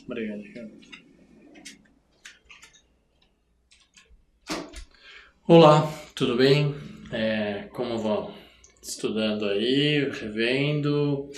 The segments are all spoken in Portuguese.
Obrigado. Olá, tudo bem? Como vão? Estudando aí, revendo,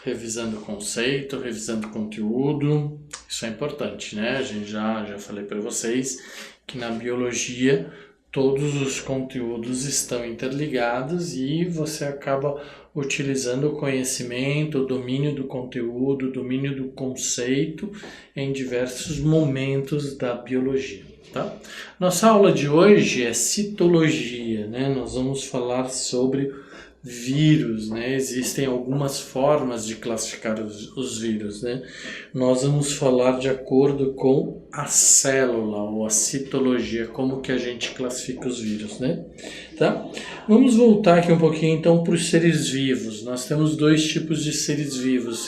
revisando conceito, revisando conteúdo. Isso é importante, né? A gente já falei para vocês que na biologia todos os conteúdos estão interligados e você acaba utilizando o conhecimento, o domínio do conteúdo, o domínio do conceito em diversos momentos da biologia, tá? Nossa aula de hoje é citologia, né? Nós vamos falar sobre vírus, né? Existem algumas formas de classificar os vírus, né? Nós vamos falar de acordo com a célula ou a citologia, como que a gente classifica os vírus, né? Tá? Vamos voltar aqui um pouquinho então para os seres vivos. Nós temos dois tipos de seres vivos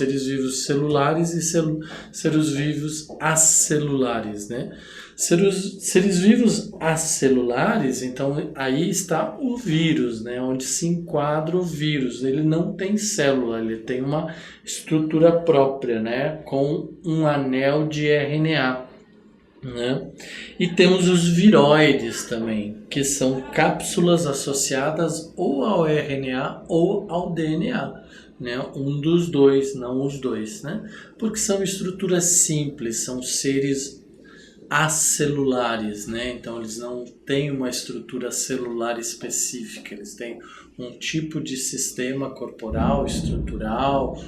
celulares e seres vivos acelulares, né? Seres vivos acelulares, então aí está o vírus, né? Onde se enquadra o vírus. Ele não tem célula, ele tem uma estrutura própria, né? Com um anel de RNA. Né? E temos os viroides também, que são cápsulas associadas ou ao RNA ou ao DNA, né? Um dos dois, não os dois, né? Porque são estruturas simples, são seres acelulares, né? Então eles não têm uma estrutura celular específica, eles têm um tipo de sistema corporal, estrutural,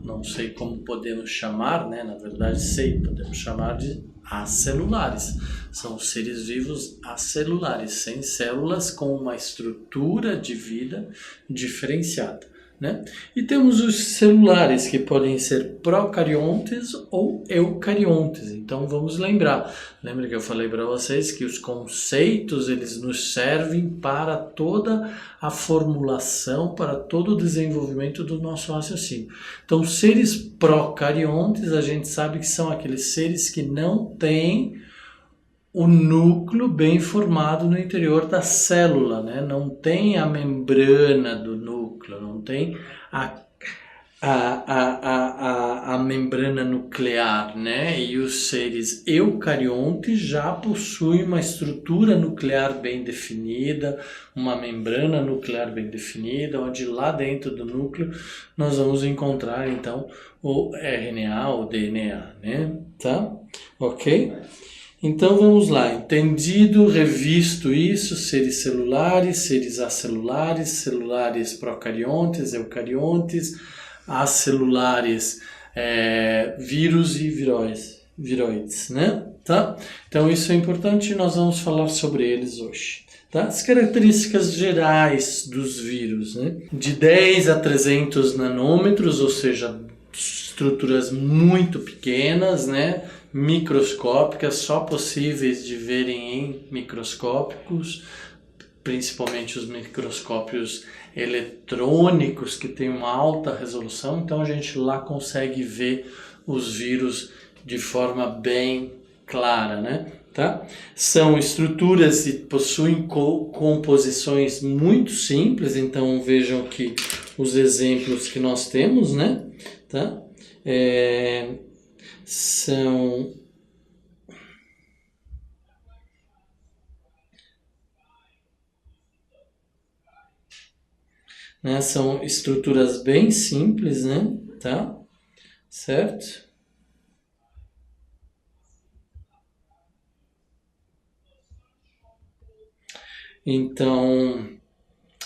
não sei como podemos chamar, né? Na verdade podemos chamar de acelulares. São seres vivos acelulares, sem células, com uma estrutura de vida diferenciada, né? E temos os celulares, que podem ser procariontes ou eucariontes. Então vamos lembra que eu falei para vocês que os conceitos eles nos servem para toda a formulação, para todo o desenvolvimento do nosso raciocínio. Então seres procariontes a gente sabe que são aqueles seres que não têm o núcleo bem formado no interior da célula, né? Não tem a membrana do núcleo, não tem a membrana nuclear, né? E os seres eucariontes já possuem uma estrutura nuclear bem definida, uma membrana nuclear bem definida, onde lá dentro do núcleo nós vamos encontrar então o RNA, o DNA, né? Tá? Ok? Então vamos lá, entendido, revisto isso, seres celulares, seres acelulares, celulares procariontes, eucariontes, acelulares, vírus e viroides, né? Tá? Então isso é importante e nós vamos falar sobre eles hoje. Tá? As características gerais dos vírus, né? De 10 a 300 nanômetros, ou seja, estruturas muito pequenas, né? Microscópicas, só possíveis de verem em microscópicos, principalmente os microscópios eletrônicos que têm uma alta resolução, então a gente lá consegue ver os vírus de forma bem clara, né? Tá? São estruturas e possuem composições muito simples, então vejam que os exemplos que nós temos, né? Tá? São estruturas bem simples, né? Tá? Certo? Então,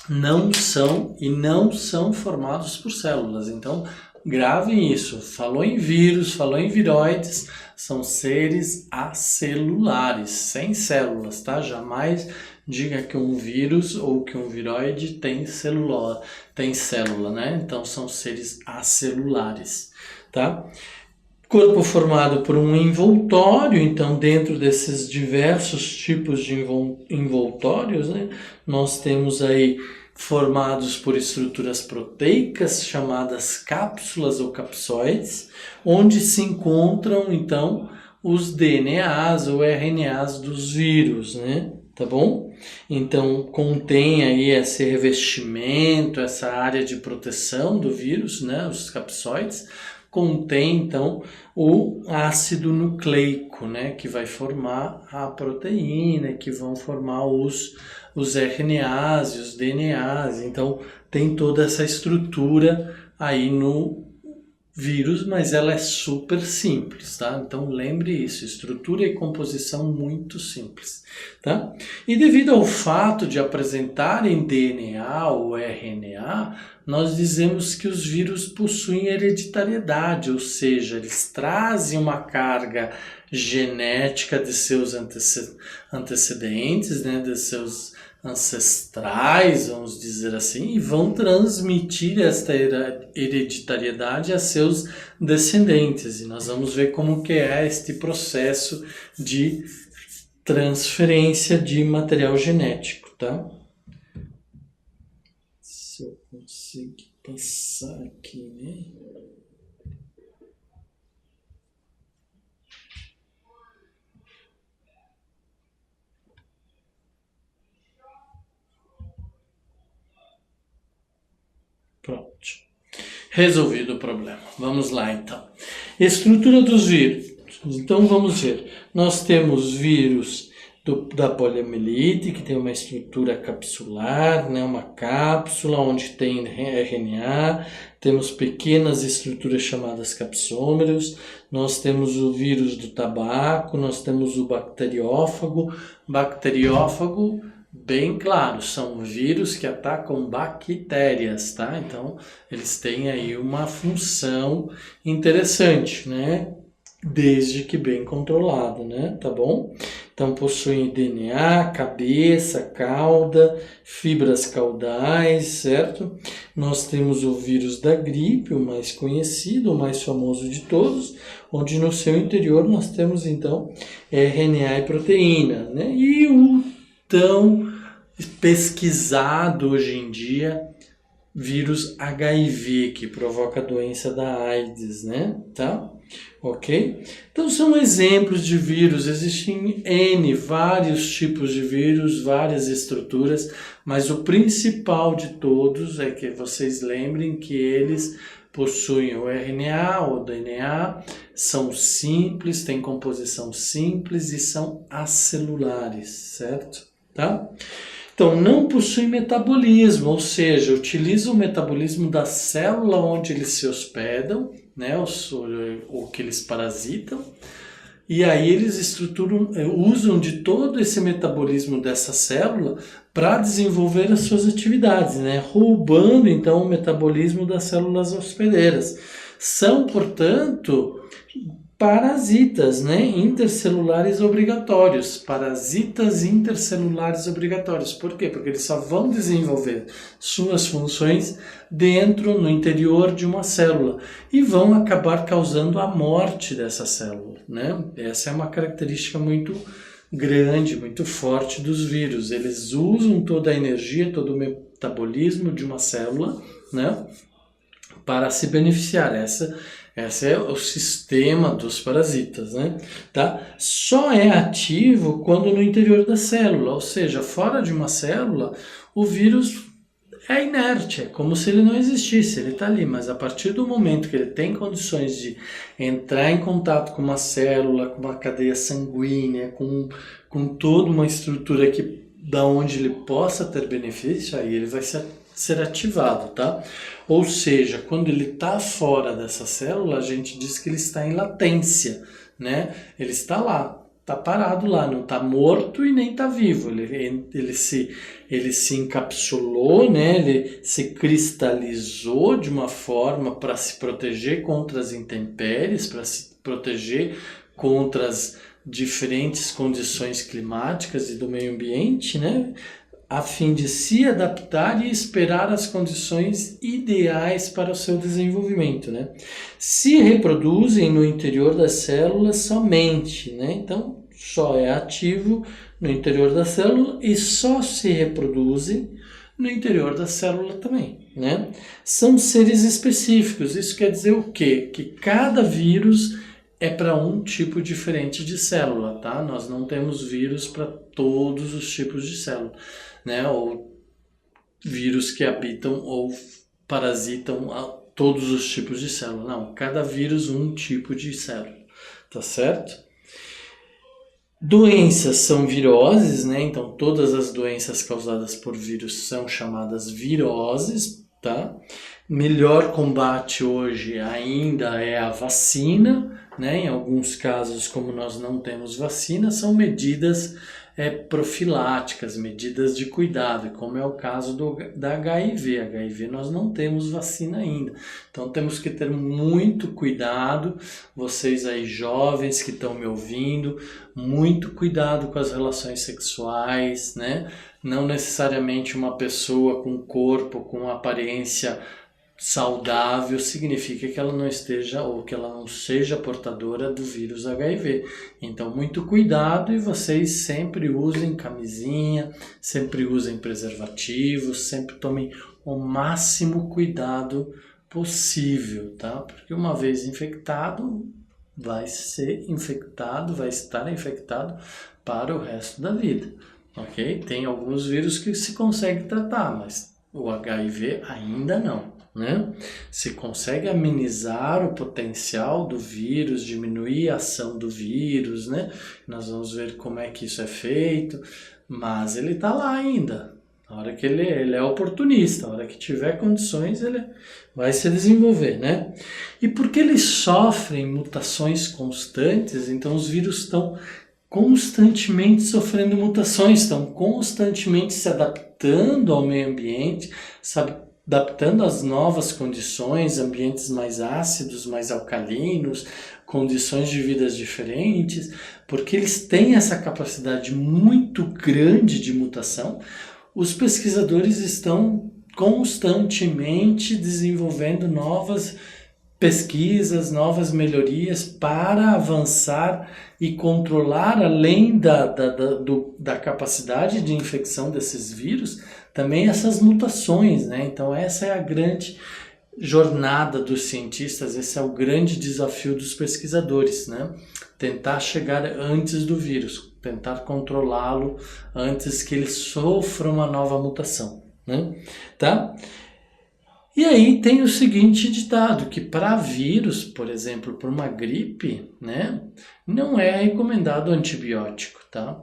não são formados por células. Então, gravem isso. Falou em vírus, falou em viroides, são seres acelulares, sem células, tá? Jamais diga que um vírus ou que um viroide tem célula, né? Então, são seres acelulares, tá? Corpo formado por um envoltório, então dentro desses diversos tipos de envoltórios, né, nós temos aí formados por estruturas proteicas chamadas cápsulas ou capsóides, onde se encontram então os DNAs ou RNAs dos vírus, né? Tá bom? Então contém aí esse revestimento, essa área de proteção do vírus, né, os capsóides, contém, então, o ácido nucleico, né, que vai formar a proteína, que vão formar os RNAs e os DNAs. Então, tem toda essa estrutura aí no vírus, mas ela é super simples, tá? Então lembre isso, estrutura e composição muito simples, tá? E devido ao fato de apresentarem DNA ou RNA, nós dizemos que os vírus possuem hereditariedade, ou seja, eles trazem uma carga genética de seus antecedentes, né, de seus ancestrais, vamos dizer assim, e vão transmitir esta hereditariedade a seus descendentes. E nós vamos ver como que é este processo de transferência de material genético, tá? Se eu conseguir passar aqui, né? Pronto. Resolvido o problema. Vamos lá, então. Estrutura dos vírus. Então, vamos ver. Nós temos vírus da poliomielite, que tem uma estrutura capsular, né? Uma cápsula onde tem RNA. Temos pequenas estruturas chamadas capsômeros. Nós temos o vírus do tabaco. Nós temos o bacteriófago. Bacteriófago, bem claro, são vírus que atacam bactérias, tá? Então, eles têm aí uma função interessante, né? Desde que bem controlado, né? Tá bom? Então, possuem DNA, cabeça, cauda, fibras caudais, certo? Nós temos o vírus da gripe, o mais conhecido, o mais famoso de todos, onde no seu interior nós temos, então, RNA e proteína, né? E o tão pesquisado hoje em dia vírus HIV, que provoca a doença da AIDS, né? Tá? Ok? Então são exemplos de vírus, existem vários tipos de vírus, várias estruturas, mas o principal de todos é que vocês lembrem que eles possuem o RNA ou DNA, são simples, têm composição simples e são acelulares, certo? Tá? Então, não possui metabolismo, ou seja, utiliza o metabolismo da célula onde eles se hospedam, né, ou que eles parasitam, e aí eles usam de todo esse metabolismo dessa célula para desenvolver as suas atividades, né, roubando então o metabolismo das células hospedeiras. São, portanto, parasitas, né, intercelulares obrigatórios. Parasitas intercelulares obrigatórios. Por quê? Porque eles só vão desenvolver suas funções no interior de uma célula e vão acabar causando a morte dessa célula, né? Essa é uma característica muito grande, muito forte dos vírus. Eles usam toda a energia, todo o metabolismo de uma célula, né, para se beneficiar. Esse é o sistema dos parasitas, né? Tá? Só é ativo quando no interior da célula, ou seja, fora de uma célula, o vírus é inerte, é como se ele não existisse, ele está ali, mas a partir do momento que ele tem condições de entrar em contato com uma célula, com uma cadeia sanguínea, com toda uma estrutura da onde ele possa ter benefício, aí ele vai ser ativado, tá? Ou seja, quando ele está fora dessa célula, a gente diz que ele está em latência, né? Ele está lá, está parado lá, não está morto e nem está vivo. Ele se encapsulou, né? Ele se cristalizou de uma forma para se proteger contra as intempéries, para se proteger contra as diferentes condições climáticas e do meio ambiente, né, a fim de se adaptar e esperar as condições ideais para o seu desenvolvimento, né? Se reproduzem no interior das células somente, né? Então, só é ativo no interior da célula e só se reproduzem no interior da célula também, né? São seres específicos. Isso quer dizer o quê? Que cada vírus é para um tipo diferente de célula, tá? Nós não temos vírus para todos os tipos de célula, né? Ou vírus que habitam ou parasitam todos os tipos de célula. Não, cada vírus um tipo de célula, tá certo? Doenças são viroses, né? Então todas as doenças causadas por vírus são chamadas viroses, tá? Melhor combate hoje ainda é a vacina, né? Em alguns casos, como nós não temos vacina, são medidas profiláticas, medidas de cuidado, como é o caso da HIV. HIV nós não temos vacina ainda, então temos que ter muito cuidado, vocês aí jovens que estão me ouvindo, muito cuidado com as relações sexuais, né? Não necessariamente uma pessoa com corpo, com aparência saudável significa que ela não esteja ou que ela não seja portadora do vírus HIV. Então, muito cuidado, e vocês sempre usem camisinha, sempre usem preservativos, sempre tomem o máximo cuidado possível, tá? Porque uma vez infectado, vai ser infectado, vai estar infectado para o resto da vida, ok? Tem alguns vírus que se consegue tratar, mas o HIV ainda não, né? Se consegue amenizar o potencial do vírus, diminuir a ação do vírus, né? Nós vamos ver como é que isso é feito, mas ele está lá ainda. A hora que ele é oportunista, a hora que tiver condições, ele vai se desenvolver, né? E porque eles sofrem mutações constantes, então os vírus estão constantemente sofrendo mutações, estão constantemente se adaptando ao meio ambiente, adaptando às novas condições, ambientes mais ácidos, mais alcalinos, condições de vidas diferentes, porque eles têm essa capacidade muito grande de mutação. Os pesquisadores estão constantemente desenvolvendo novas pesquisas, novas melhorias para avançar e controlar, além da capacidade de infecção desses vírus, também essas mutações, né? Então essa é a grande jornada dos cientistas, esse é o grande desafio dos pesquisadores, né? Tentar chegar antes do vírus, tentar controlá-lo antes que ele sofra uma nova mutação, né? Tá? E aí tem o seguinte ditado, que para vírus, por exemplo, para uma gripe, né, não é recomendado antibiótico, tá?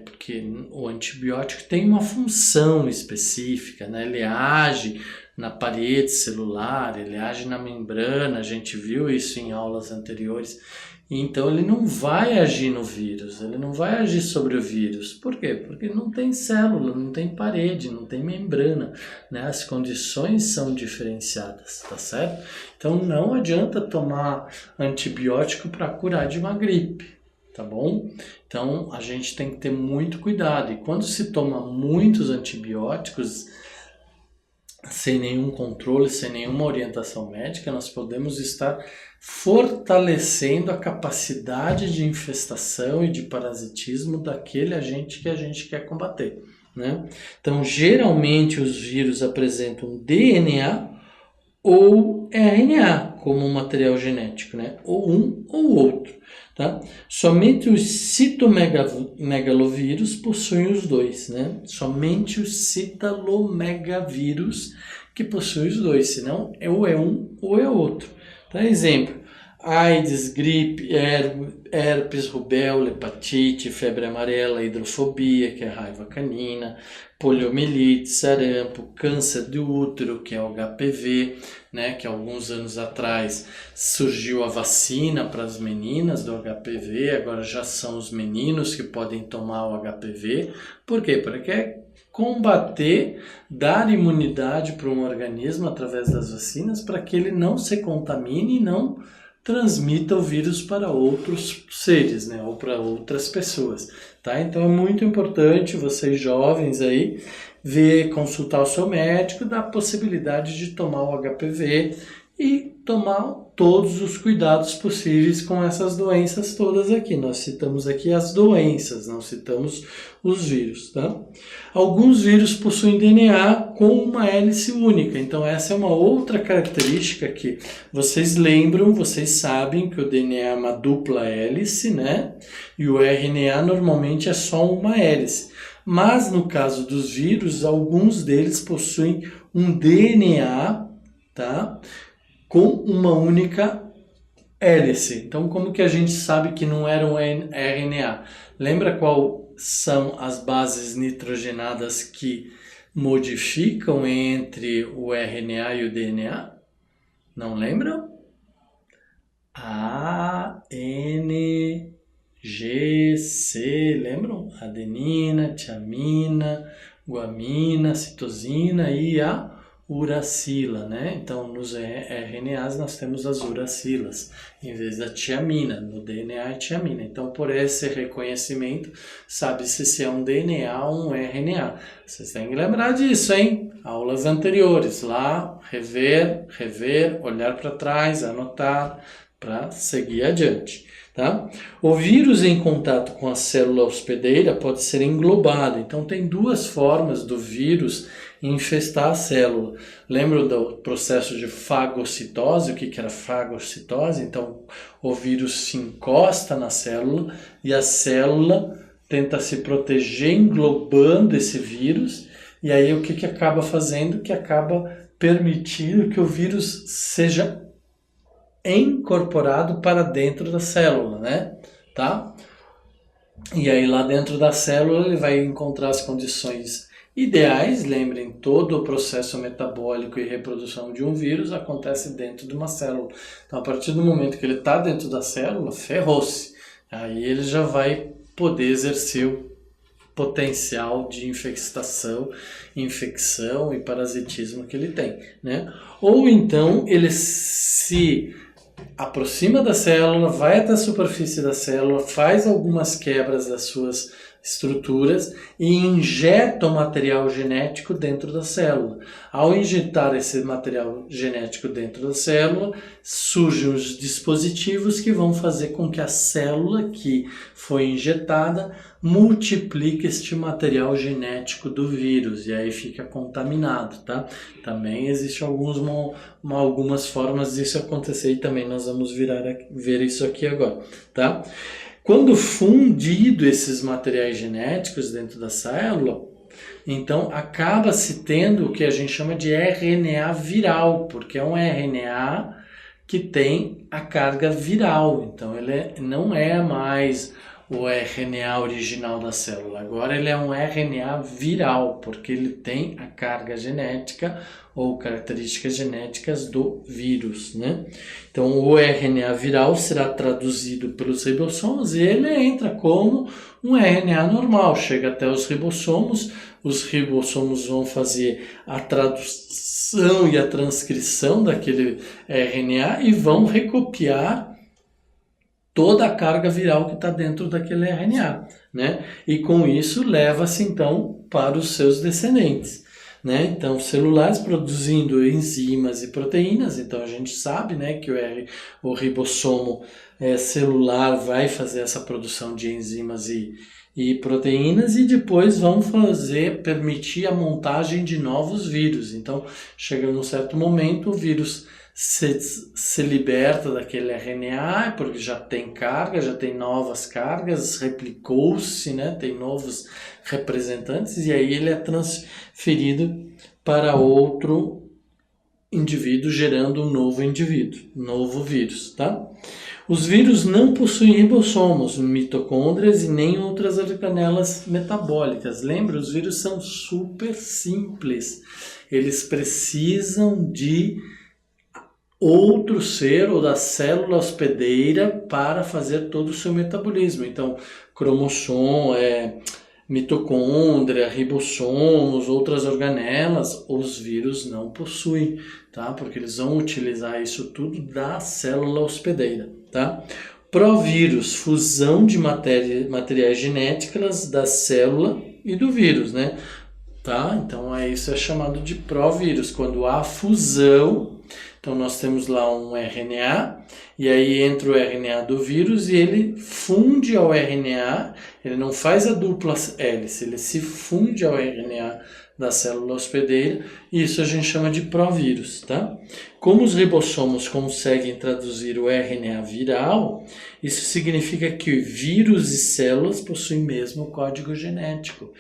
Porque o antibiótico tem uma função específica, né? Ele age na parede celular, ele age na membrana, a gente viu isso em aulas anteriores. Então ele não vai agir no vírus, ele não vai agir sobre o vírus. Por quê? Porque não tem célula, não tem parede, não tem membrana, né? As condições são diferenciadas, tá certo? Então não adianta tomar antibiótico para curar de uma gripe, tá bom? Então a gente tem que ter muito cuidado. E quando se toma muitos antibióticos, sem nenhum controle, sem nenhuma orientação médica, nós podemos estar fortalecendo a capacidade de infestação e de parasitismo daquele agente que a gente quer combater, né? Então, geralmente os vírus apresentam DNA ou RNA como material genético, né? Ou um ou outro, tá? Somente os citomegalovírus possuem os dois, né? Somente os citalomegavírus que possuem os dois, senão ou é um ou é outro. Tá? Exemplo, AIDS, gripe, herpes, rubéola, hepatite, febre amarela, hidrofobia, que é raiva canina, poliomielite, sarampo, câncer do útero, que é o HPV, né, que alguns anos atrás surgiu a vacina para as meninas do HPV, agora já são os meninos que podem tomar o HPV. Por quê? Porque combater, dar imunidade para um organismo através das vacinas para que ele não se contamine e não transmita o vírus para outros seres, né, ou para outras pessoas, tá? Então é muito importante vocês jovens aí consultar o seu médico, dar a possibilidade de tomar o HPV e tomar todos os cuidados possíveis com essas doenças todas aqui. Nós citamos aqui as doenças, não citamos os vírus, tá? Alguns vírus possuem DNA com uma hélice única, então essa é uma outra característica que vocês lembram, vocês sabem que o DNA é uma dupla hélice, né? E o RNA normalmente é só uma hélice. Mas no caso dos vírus, alguns deles possuem um DNA, tá? com uma única hélice. Então, como que a gente sabe que não era um RNA? Lembra qual são as bases nitrogenadas que modificam entre o RNA e o DNA? Não lembram? A, N, G, C, lembram? Adenina, tiamina, guanina, citosina e a uracila, né? Então, nos RNAs nós temos as uracilas, em vez da tiamina. No DNA é tiamina. Então, por esse reconhecimento, sabe-se se é um DNA ou um RNA. Vocês têm que lembrar disso, hein? Aulas anteriores, lá, rever, olhar para trás, anotar, para seguir adiante. Tá? O vírus em contato com a célula hospedeira pode ser englobado. Então, tem duas formas do vírus infestar a célula. Lembra do processo de fagocitose? O que era fagocitose? Então, o vírus se encosta na célula e a célula tenta se proteger englobando esse vírus. E aí, o que acaba fazendo? Que acaba permitindo que o vírus seja incorporado para dentro da célula, né? Tá? E aí lá dentro da célula ele vai encontrar as condições ideais. Lembrem, todo o processo metabólico e reprodução de um vírus acontece dentro de uma célula. Então, a partir do momento que ele está dentro da célula, ferrou-se. Aí ele já vai poder exercer o potencial de infecção e parasitismo que ele tem, né? Ou então ele se aproxima da célula, vai até a superfície da célula, faz algumas quebras das suas estruturas e injeta o material genético dentro da célula. Ao injetar esse material genético dentro da célula, surgem os dispositivos que vão fazer com que a célula que foi injetada multiplique este material genético do vírus e aí fica contaminado, tá? Também existem algumas formas disso acontecer e também nós vamos ver isso aqui agora, tá? Quando fundido esses materiais genéticos dentro da célula, então acaba-se tendo o que a gente chama de RNA viral, porque é um RNA que tem a carga viral. Então ele não é mais o RNA original da célula. Agora ele é um RNA viral, porque ele tem a carga genética ou características genéticas do vírus, né? Então o RNA viral será traduzido pelos ribossomos e ele entra como um RNA normal, chega até os ribossomos vão fazer a tradução e a transcrição daquele RNA e vão recopiar toda a carga viral que está dentro daquele RNA, né? E com isso leva-se então para os seus descendentes, né? Então celulares produzindo enzimas e proteínas. Então a gente sabe, né, que o ribossomo celular vai fazer essa produção de enzimas e proteínas e depois vão permitir a montagem de novos vírus. Então chega num certo momento o vírus se liberta daquele RNA, porque já tem carga, já tem novas cargas, replicou-se, né? Tem novos representantes, e aí ele é transferido para outro indivíduo, gerando um novo indivíduo, novo vírus, tá? Os vírus não possuem ribossomos, mitocôndrias e nem outras organelas metabólicas. Lembra, os vírus são super simples. Eles precisam de outro ser ou da célula hospedeira para fazer todo o seu metabolismo. Então, cromossomo, mitocôndria, ribossomos, outras organelas, os vírus não possuem, tá? Porque eles vão utilizar isso tudo da célula hospedeira, tá? Provírus, fusão de materiais genéticos da célula e do vírus, né? Tá? Então, isso é chamado de provírus, quando há fusão. Então, nós temos lá um RNA, e aí entra o RNA do vírus e ele funde ao RNA, ele não faz a dupla hélice, ele se funde ao RNA da célula hospedeira, e isso a gente chama de provírus, tá? Como os ribossomos conseguem traduzir o RNA viral, isso significa que vírus e células possuem o mesmo código genético.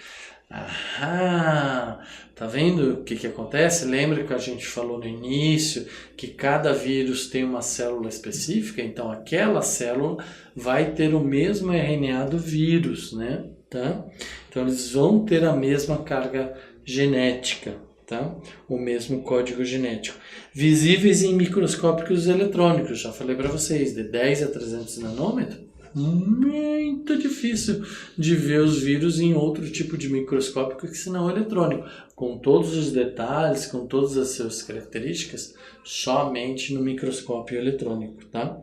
Ah, tá vendo o que acontece? Lembra que a gente falou no início que cada vírus tem uma célula específica? Então aquela célula vai ter o mesmo RNA do vírus, né? Tá? Então eles vão ter a mesma carga genética, tá? O mesmo código genético. Visíveis em microscópicos eletrônicos, já falei para vocês, de 10 a 300 nanômetros. Muito difícil de ver os vírus em outro tipo de microscópio que senão eletrônico, com todos os detalhes, com todas as suas características, somente no microscópio eletrônico, tá?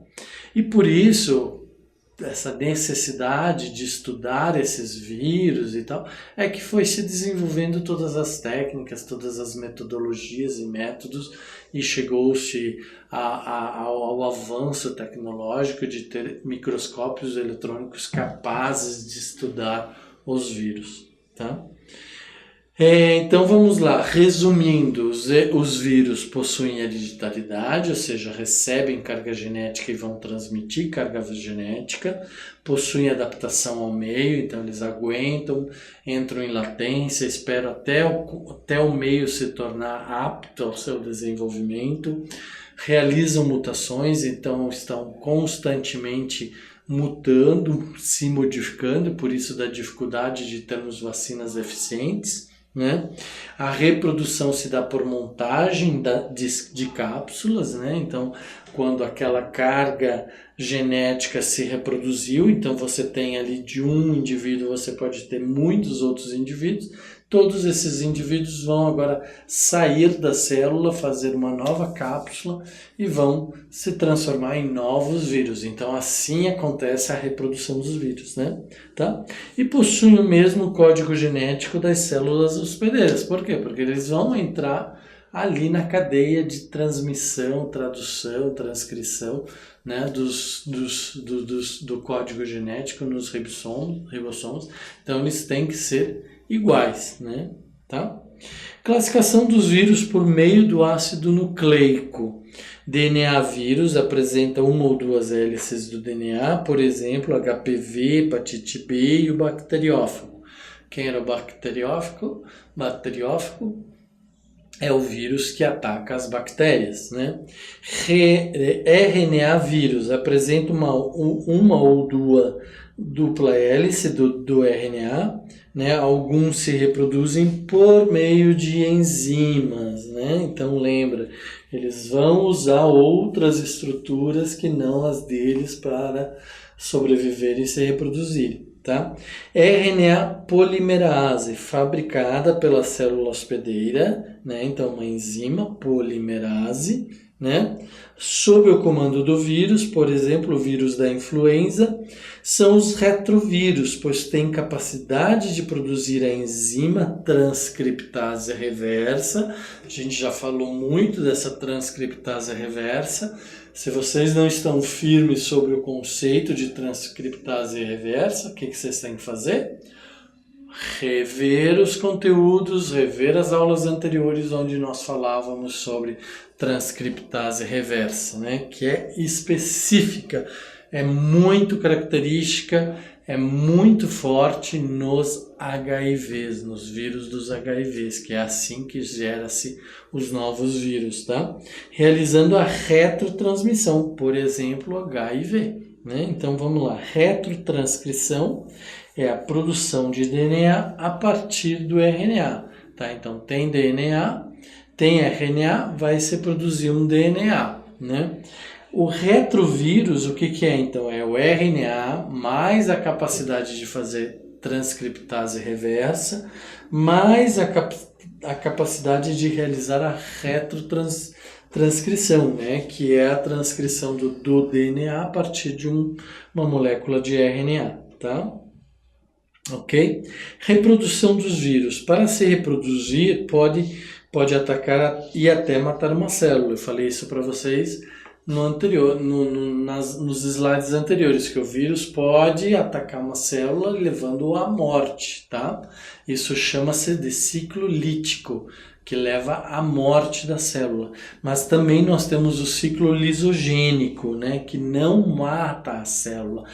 E por isso, essa necessidade de estudar esses vírus e tal, é que foi se desenvolvendo todas as técnicas, todas as metodologias e métodos, e chegou-se ao avanço tecnológico de ter microscópios eletrônicos capazes de estudar os vírus, tá? Então vamos lá, resumindo, os vírus possuem hereditariedade, ou seja, recebem carga genética e vão transmitir carga genética, possuem adaptação ao meio, então eles aguentam, entram em latência, esperam até o meio se tornar apto ao seu desenvolvimento, realizam mutações, então estão constantemente mutando, se modificando, por isso da dificuldade de termos vacinas eficientes. Né? A reprodução se dá por montagem de cápsulas, né? Então, quando aquela carga genética se reproduziu, então você tem ali de um indivíduo, você pode ter muitos outros indivíduos, todos esses indivíduos vão agora sair da célula, fazer uma nova cápsula e vão se transformar em novos vírus. Então assim acontece a reprodução dos vírus, né? Tá? E possuem o mesmo código genético das células hospedeiras. Por quê? Porque eles vão entrar ali na cadeia de transmissão, tradução, transcrição, né, do código genético nos ribossomos. Então eles têm que ser iguais, né? Tá? Classificação dos vírus por meio do ácido nucleico. DNA vírus apresenta uma ou duas hélices do DNA, por exemplo, HPV, hepatite B e o bacteriófago. Quem era o bacteriófago? Bacteriófago é o vírus que ataca as bactérias, né? RNA vírus apresenta uma ou duas dupla hélice do RNA, né? Alguns se reproduzem por meio de enzimas, né? Então lembra, eles vão usar outras estruturas que não as deles para sobreviver e se reproduzir. Tá? RNA polimerase, fabricada pela célula hospedeira, né? Então uma enzima polimerase, né? Sob o comando do vírus, por exemplo, o vírus da influenza, são os retrovírus, pois têm capacidade de produzir a enzima transcriptase reversa. A gente já falou muito dessa transcriptase reversa. Se vocês não estão firmes sobre o conceito de transcriptase reversa, o que vocês têm que fazer? Rever os conteúdos, rever as aulas anteriores onde nós falávamos sobre transcriptase reversa, né? Que é específica, é muito característica, é muito forte nos HIVs, nos vírus dos HIVs, que é assim que gera-se os novos vírus, tá? Realizando a retrotransmissão, por exemplo, HIV, né? Então vamos lá, retrotranscrição é a produção de DNA a partir do RNA, tá? Então tem DNA, tem RNA, vai se produzir um DNA, né? O retrovírus, o que é então? É o RNA mais a capacidade de fazer transcriptase reversa, mais a capacidade de realizar a retrotranscrição, né? Que é a transcrição do DNA a partir de uma molécula de RNA, tá? Ok? Reprodução dos vírus. Para se reproduzir, pode atacar e até matar uma célula. Eu falei isso para vocês nos slides anteriores, que o vírus pode atacar uma célula levando-a à morte, tá? Isso chama-se de ciclo lítico, que leva à morte da célula. Mas também nós temos o ciclo lisogênico, né, que não mata a célula.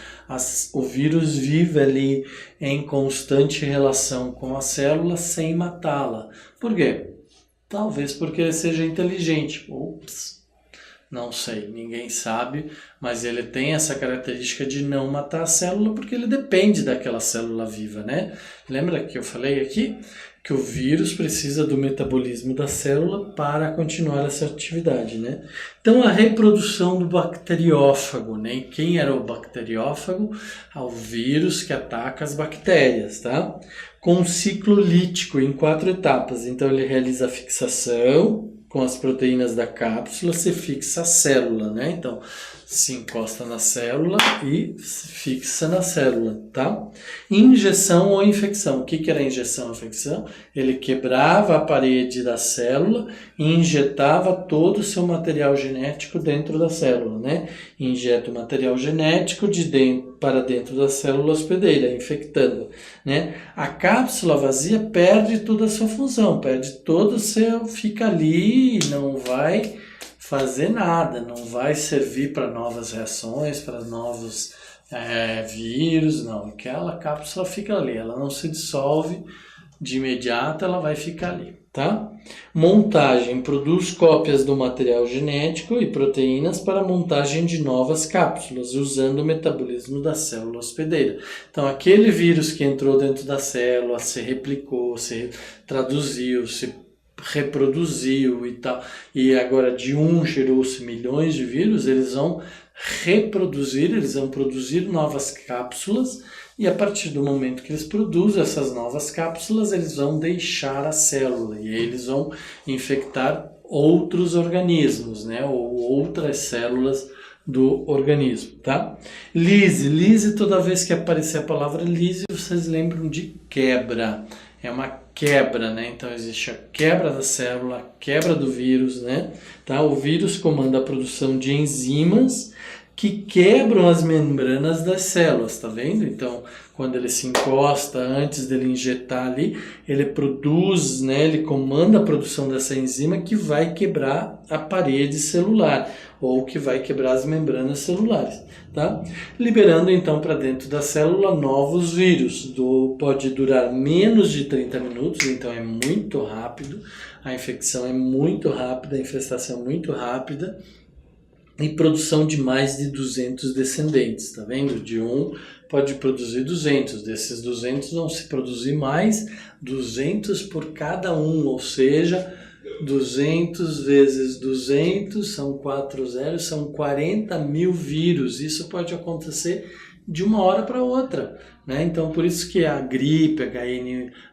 O vírus vive ali em constante relação com a célula sem matá-la. Por quê? Talvez porque ele seja inteligente. Ops! Não sei, ninguém sabe, mas ele tem essa característica de não matar a célula porque ele depende daquela célula viva, né? Lembra que eu falei aqui que o vírus precisa do metabolismo da célula para continuar essa atividade, né? Então, a reprodução do bacteriófago, né? E quem era o bacteriófago? O vírus que ataca as bactérias, tá? Com um ciclo lítico em 4 etapas. Então, ele realiza a fixação. Com as proteínas da cápsula, se fixa a célula, né? Então, se encosta na célula e se fixa na célula, tá? Injeção ou infecção. O que era injeção ou infecção? Ele quebrava a parede da célula e injetava todo o seu material genético dentro da célula, né? Injeta o material genético de dentro para dentro da célula hospedeira, infectando, né? A cápsula vazia perde toda a sua função, perde todo o seu... fica ali, não vai fazer nada, não vai servir para novas reações, para novos vírus, não. Aquela cápsula fica ali, ela não se dissolve de imediato, ela vai ficar ali, tá? Montagem, produz cópias do material genético e proteínas para a montagem de novas cápsulas, usando o metabolismo da célula hospedeira. Então, aquele vírus que entrou dentro da célula, se replicou, se traduziu, se reproduziu e tal, e agora de gerou-se milhões de vírus, eles vão reproduzir, eles vão produzir novas cápsulas, e a partir do momento que eles produzem essas novas cápsulas, eles vão deixar a célula, e aí eles vão infectar outros organismos, né, ou outras células do organismo, tá? Lise, toda vez que aparecer a palavra lise, vocês lembram de quebra. É uma quebra, né? Então existe a quebra da célula, a quebra do vírus, né? Tá? O vírus comanda a produção de enzimas que quebram as membranas das células, tá vendo? Então, quando ele se encosta, antes dele injetar ali, ele produz, né? Ele comanda a produção dessa enzima que vai quebrar a parede celular ou que vai quebrar as membranas celulares, tá? Liberando então para dentro da célula novos vírus. Pode durar menos de 30 minutos, então é muito rápido, a infecção é muito rápida, a infestação é muito rápida, e produção de mais de 200 descendentes, tá vendo? De pode produzir 200, desses 200 vão se produzir mais 200 por cada ou seja, 200 vezes 200 são 4 zeros, são 40 mil vírus. Isso pode acontecer de uma hora para outra, né? Então, por isso que a gripe,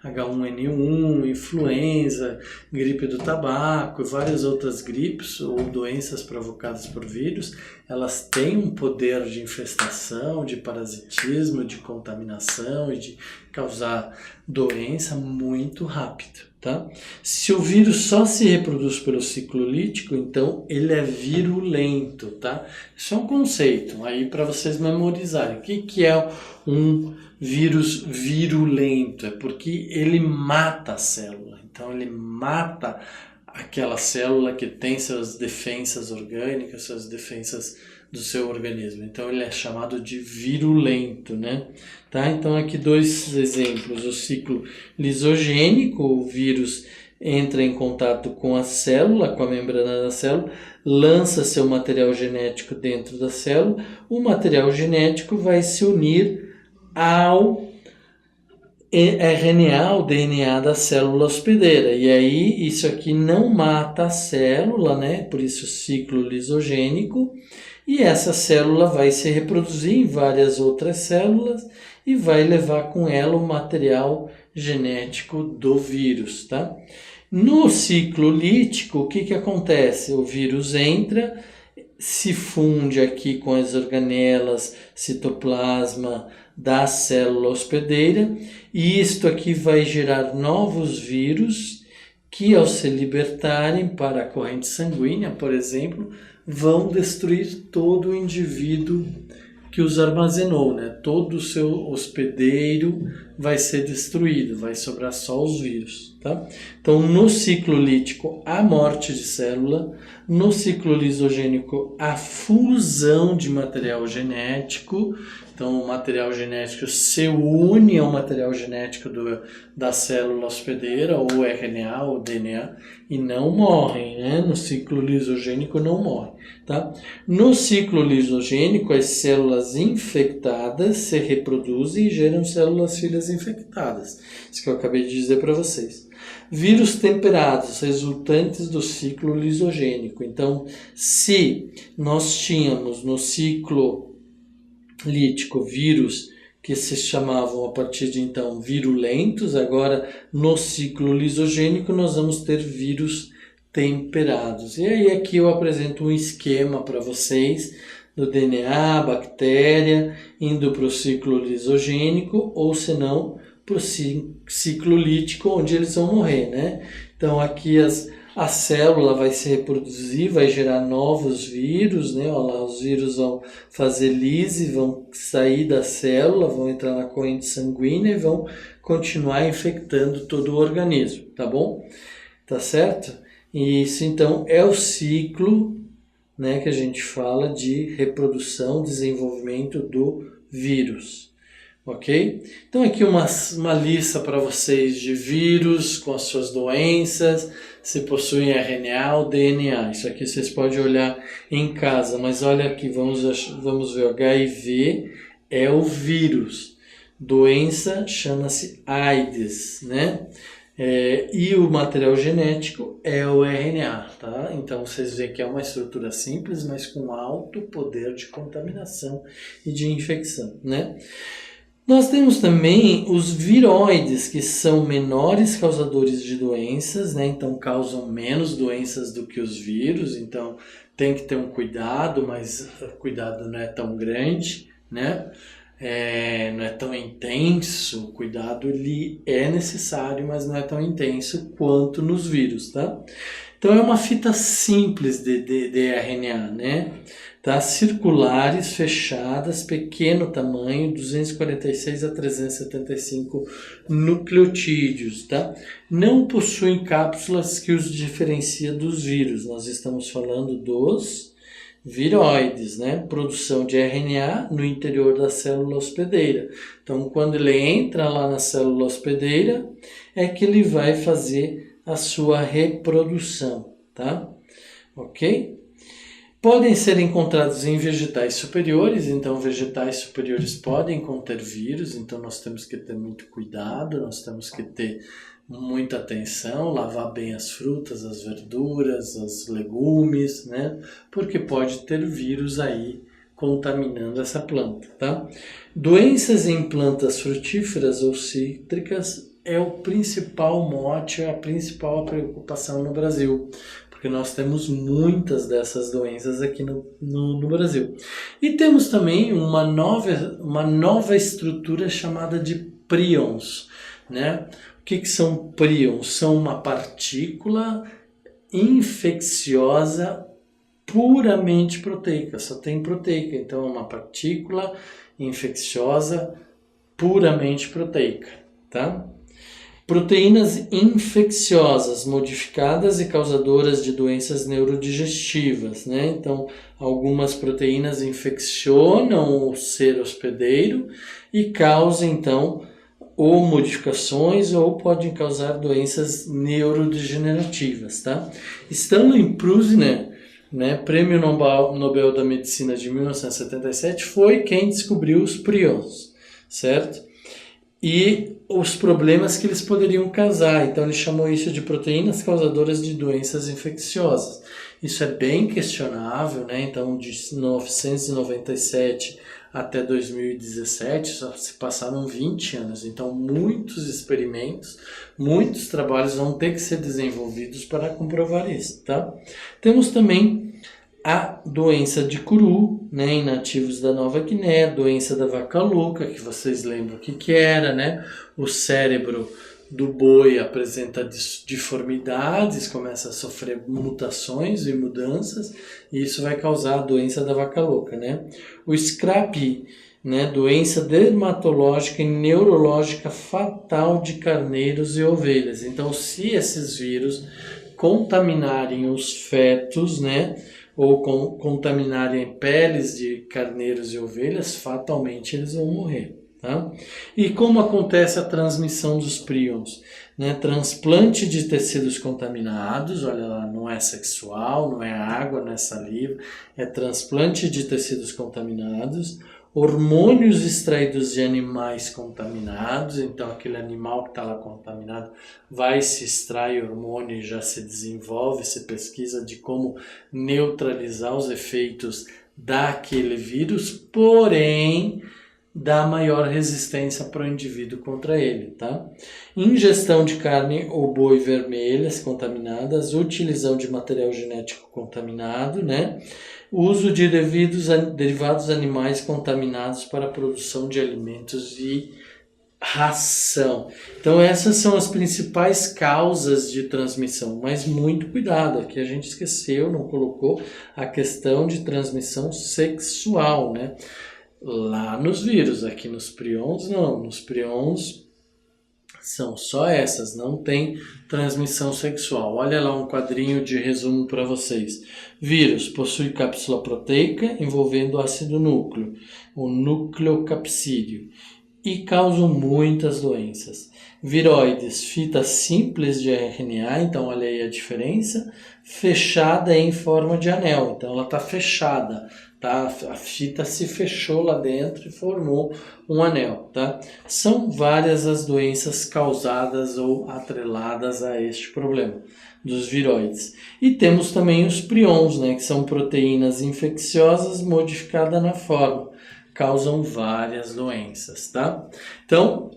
H1N1, influenza, gripe do tabaco e várias outras gripes ou doenças provocadas por vírus, elas têm um poder de infestação, de parasitismo, de contaminação e de causar doença muito rápido. Tá? Se o vírus só se reproduz pelo ciclo lítico, então ele é virulento, tá? Isso é um conceito aí para vocês memorizarem. O que é um vírus virulento? É porque ele mata a célula. Então ele mata aquela célula que tem suas defensas orgânicas, suas defensas do seu organismo. Então ele é chamado de virulento, né? Tá? Então aqui 2 exemplos. O ciclo lisogênico, o vírus entra em contato com a célula, com a membrana da célula, lança seu material genético dentro da célula, o material genético vai se unir ao RNA, ao DNA da célula hospedeira. E aí isso aqui não mata a célula, né? Por isso ciclo lisogênico. E essa célula vai se reproduzir em várias outras células e vai levar com ela o material genético do vírus, tá? No ciclo lítico, o que acontece? O vírus entra, se funde aqui com as organelas, citoplasma da célula hospedeira, e isto aqui vai gerar novos vírus que, ao se libertarem para a corrente sanguínea, por exemplo, vão destruir todo o indivíduo que os armazenou, né? Todo o seu hospedeiro vai ser destruído, vai sobrar só os vírus, tá? Então, no ciclo lítico, a morte de célula, no ciclo lisogênico, a fusão de material genético. Então, o material genético se une ao material genético da célula hospedeira, ou o RNA, ou o DNA, e não morrem, né? No ciclo lisogênico não morrem, tá? No ciclo lisogênico, as células infectadas se reproduzem e geram células filhas infectadas. Isso que eu acabei de dizer para vocês. Vírus temperados, resultantes do ciclo lisogênico. Então, se nós tínhamos no ciclo lítico vírus que se chamavam a partir de então virulentos, agora no ciclo lisogênico nós vamos ter vírus temperados. E aí aqui eu apresento um esquema para vocês do DNA, bactéria, indo para o ciclo lisogênico, ou se não, para o ciclo lítico, onde eles vão morrer, né? Então aqui a célula vai se reproduzir, vai gerar novos vírus, né? Olha lá, os vírus vão fazer lise, vão sair da célula, vão entrar na corrente sanguínea e vão continuar infectando todo o organismo, tá bom? Tá certo? E isso então é o ciclo, né, que a gente fala de reprodução, desenvolvimento do vírus. Ok? Então aqui uma lista para vocês de vírus com as suas doenças, se possuem RNA ou DNA. Isso aqui vocês podem olhar em casa, mas olha aqui, vamos ver, o HIV é o vírus. Doença chama-se AIDS, né? E o material genético é o RNA, tá? Então vocês veem que é uma estrutura simples, mas com alto poder de contaminação e de infecção, né? Nós temos também os viroides, que são menores causadores de doenças, né? Então causam menos doenças do que os vírus, então tem que ter um cuidado, mas o cuidado não é tão grande, né? Não é tão intenso, o cuidado ele é necessário, mas não é tão intenso quanto nos vírus, tá? Então é uma fita simples de RNA, né? Tá? Circulares, fechadas, pequeno tamanho, 246 a 375 nucleotídeos, tá? Não possuem cápsulas que os diferencia dos vírus. Nós estamos falando dos viroides, né? Produção de RNA no interior da célula hospedeira. Então, quando ele entra lá na célula hospedeira, é que ele vai fazer a sua reprodução, tá? Ok? Podem ser encontrados em vegetais superiores, então vegetais superiores podem conter vírus, então nós temos que ter muito cuidado, nós temos que ter muita atenção, lavar bem as frutas, as verduras, os legumes, né? Porque pode ter vírus aí contaminando essa planta, tá? Doenças em plantas frutíferas ou cítricas é o principal mote, a principal preocupação no Brasil, porque nós temos muitas dessas doenças aqui no Brasil. E temos também uma nova estrutura chamada de príons, né? O que são príons? São uma partícula infecciosa puramente proteica, só tem proteica, então é uma partícula infecciosa puramente proteica, tá? Proteínas infecciosas, modificadas e causadoras de doenças neurodigestivas, né? Então, algumas proteínas infeccionam o ser hospedeiro e causam, então, ou modificações ou podem causar doenças neurodegenerativas, tá? Stanley Prusiner, né, Prêmio Nobel da Medicina de 1977, foi quem descobriu os prions, certo? E os problemas que eles poderiam causar. Então ele chamou isso de proteínas causadoras de doenças infecciosas. Isso é bem questionável, né? Então de 1997 até 2017 só se passaram 20 anos. Então muitos experimentos, muitos trabalhos vão ter que ser desenvolvidos para comprovar isso, tá? Temos também a doença de Curu, né, em nativos da Nova Guiné, doença da vaca louca, que vocês lembram o que era, né? O cérebro do boi apresenta deformidades, começa a sofrer mutações e mudanças, e isso vai causar a doença da vaca louca, né? O scrap né, doença dermatológica e neurológica fatal de carneiros e ovelhas. Então, se esses vírus contaminarem os fetos, né, ou contaminarem peles de carneiros e ovelhas, fatalmente eles vão morrer. Tá? E como acontece a transmissão dos prions? Né? Transplante de tecidos contaminados, olha lá, não é sexual, não é água, não é saliva, é transplante de tecidos contaminados, hormônios extraídos de animais contaminados, então aquele animal que está lá contaminado vai se extrai hormônio e já se desenvolve, se pesquisa de como neutralizar os efeitos daquele vírus, porém dá maior resistência para o indivíduo contra ele, tá? Ingestão de carne ou boi vermelhas contaminadas, utilização de material genético contaminado, né? Uso de derivados animais contaminados para a produção de alimentos e ração. Então essas são as principais causas de transmissão, mas muito cuidado, aqui a gente esqueceu, não colocou a questão de transmissão sexual, né? Lá nos vírus, aqui nos prions não, nos prions são só essas, não tem transmissão sexual. Olha lá um quadrinho de resumo para vocês. Vírus possui cápsula proteica envolvendo ácido núcleo, o nucleocapsídeo, e causam muitas doenças. Viroides, fita simples de RNA, então olha aí a diferença, fechada em forma de anel, então ela está fechada. Tá? A fita se fechou lá dentro e formou um anel. Tá? São várias as doenças causadas ou atreladas a este problema dos viroides. E temos também os prions, né, que são proteínas infecciosas modificadas na forma. Causam várias doenças. Tá? Então,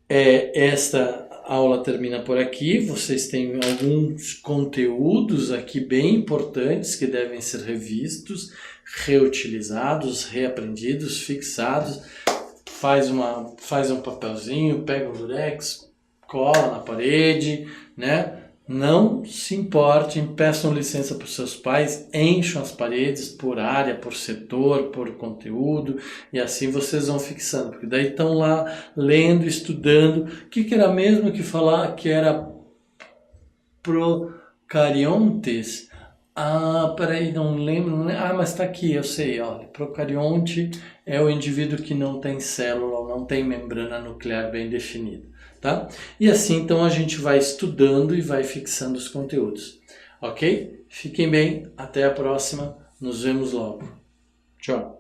esta aula termina por aqui. Vocês têm alguns conteúdos aqui bem importantes que devem ser revistos, reutilizados, reaprendidos, fixados. Faz um papelzinho, pega um durex, cola na parede, né? Não se importem, peçam licença para os seus pais, encham as paredes por área, por setor, por conteúdo, e assim vocês vão fixando, porque daí estão lá lendo, estudando. O que era mesmo que falar que era procariontes? Ah, peraí, não lembro. Ah, mas está aqui, eu sei, olha. Procarionte é o indivíduo que não tem célula, não tem membrana nuclear bem definida, tá? E assim, então, a gente vai estudando e vai fixando os conteúdos, ok? Fiquem bem, até a próxima, nos vemos logo. Tchau!